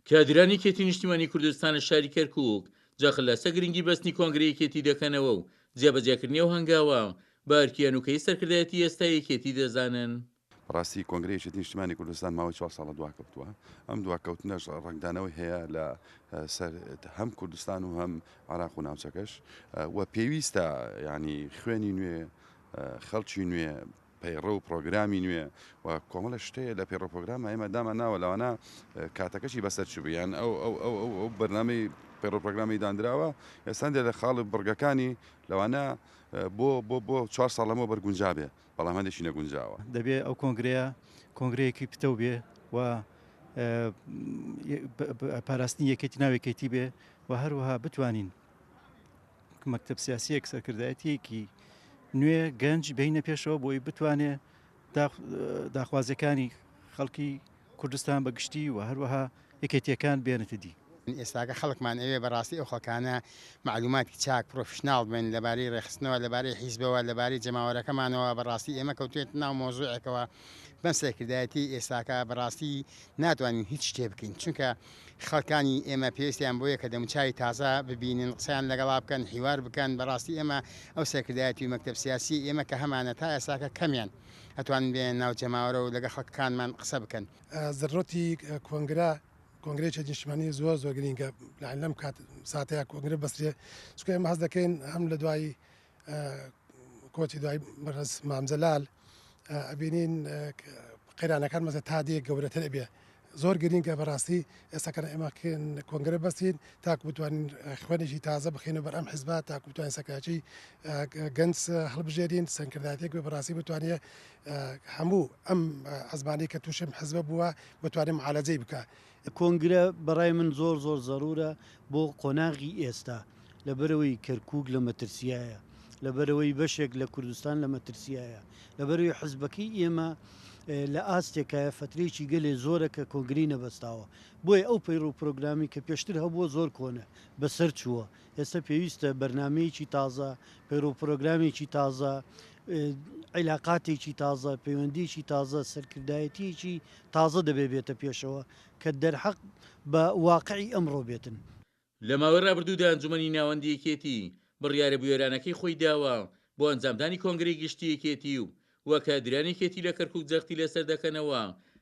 کادرانی کێتی نیشتیمانی کوردستانە شاری کەرکووک جاخلاسە گرنگی بەستنی کۆنگرەیەکێتی دەکەنەوە و جێبەجێکردنی و هەنگاوە بارکیانوکەی سەرکردایەتی ئێستایەکێتی دەزانن. ڕاستی کۆنگرەیەکی نیشتیمانی کوردستان ماوەی 4 ساڵە دواکەوتووە. ئەم دواکەوتنەش ڕنگدانەوەی هەیە لە هەم کوردستان و هەم عراق و ناوچەکەش و پێویستە ینی خوێنی نوێ خەڵکی نوێ پەیڕە و پرۆگرامی نوێ و کۆمەڵە شتەیە لە پێڕۆ پرۆگرامە ئێمە داما ناوە لەوانە کاتەکەشی بەسەر چ بیان ئەو بەرنامەی پەیڕۆ پرۆگرامی دانراوە ئێستاندێ لە خاڵی بڕگەکانی لەوانە بۆ 4 ساڵەمەوە بەرگونجابێ بەڵام هەندێکی نەگونجاوە دەبێت ئەو کۆنگرەیە کۆنگرەیەکی پتە بێ و پاراستنی یەکێتی ناوێکێتی بێ و هەروەها بتوانین مەکتەب سیاسیەک سەرکردایەتیەکی نوێ گەنج بینە پێشەوە بۆی بتوانێ داخوازەکانی خەڵکی کوردستان بەگشتی و هەروەها یەکێتیەکان بێنێتە دی. ئێستاکە خەڵکمان ئەوێ بەڕاستی ئەو خەڵکانە معلوماتی چاک پرۆفشناڵ بن لەبارەی ڕێخستنەوە لەبارەی حیزبەوە لەبارەی جەماوەرەکەمانەوە بەڕاستی ئێمە کەوتێت ناو مۆزوعێکەوە بەم سەرکردایەتی ئێستاکە بەڕاستی ناتوانین هیچ شتێ بکەین چونکە خەڵکانی ئێمە پێویستیان بۆیە کە دەموچاوی تازە ببینن قسەیان لەگەڵا بکەن هیوار بکەن بەڕاستی ئێمە ئەو سەرکردایەتی مەکتەب سیاسی ئێمە کە هەمانە تا ئێستاکە کەمیان ئەتوانین بێن ناو جەماوەرە و لەگە خەڵکانمان قسە بکەن. زڕۆتی کۆنگرەیەکی نیشتیمانی زۆر گرینگە لەم کات ساتەیە کۆنگرە بەسرێ چکە ئێمە حەز دەکەین هەم لە دوای کۆچی دوای بەڕز مامزەلال ئەبینین قەیرانەکان مەزە تا دێک گەورەتر بێ زۆر گرینگە بەڕاستی ئێستاکەن ئێمەکەن کۆنگرە بەستین تاکو بتوانین خوێنێکی تازە بخینە بەر ئەم حیزبات تاکو بتوانین سەکاچی گەنج هەڵبژێرین سەرکردایەتێک بەڕاستی بتوانێت هەموو ئەم ئەزمانی کە تووشم حیزبە بووە بتوانین معالەجەی بکە. کۆنگرە بەڕای من زۆر زەرورە بۆ قۆناغی ئێستا لەبەرەوەی کەرکووک لە مەترسیایە لەبەرەوەی بەشێک لە کوردستان لە مەترسیایە لەبەرەوەی حزبەکەی ئێمە لە ئاستێکایە فترێکی گەلێ زۆرە کە کۆنگری نەبەستاوە بۆیە ئەو پەیڕۆ پرۆگرامی کە پێشتر هەبووە زۆر کۆنە بەسەر چووە ئێستا پێویستە بەرنمەیەکی تازە پەیڕۆ پرۆگرامێکی تازە عیلاقاتێکی تازە پەیوەندیکی تازە سەرکردایەتیەکی تازە دەبێ بێتە پێشەوە کە دەرحەق بە واقعی ئەمڕۆ بێتن. لە ماوەی ڕابردوودا ئەنجومەنی ناوەندی یەکێتی بڕیارە بوێرانەکەی خۆی داوە بۆ ئەنجامدانی کۆنگرەی گشتی یەکێتی و وە کادرانێکێتی لە کەرکووک جەختی لەسەر دەکەنەوە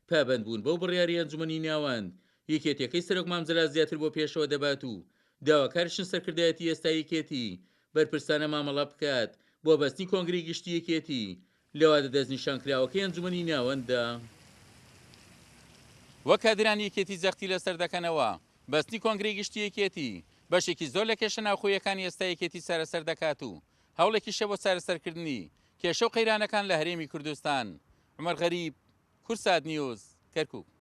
پابەند بوون بەو بڕیاری ئەنجومەنی ناوەند یەکێتیەکەی سەرۆک مامزەلا زیاتر بۆ پێشەوە دەبات و داواکارشن سەرکردایەتی ئێستا یەکێتی بەرپرسانە مامەڵە بکات بۆ بەستنی کۆنگری گشتی یەکێتی لەوادە دەستنیشانکراوەکەی ئەنجومەنی ناوەنددا وە کادرانی یەکێتی جەختی لەسەر دەکەنەوە بەستنی کۆنگری گشتی یەکێتی بەشێکی زۆر لە کێشە ناوخۆیەکانی ئێستا یەکێتی سەرەسەر دەکات و هەوڵێکیشە بۆ چارەسەرکردنی کێشە و قەیرانەکان لە هەرێمی کوردستان. عومەر غەریب، کورسات نیوز، کەرکووک.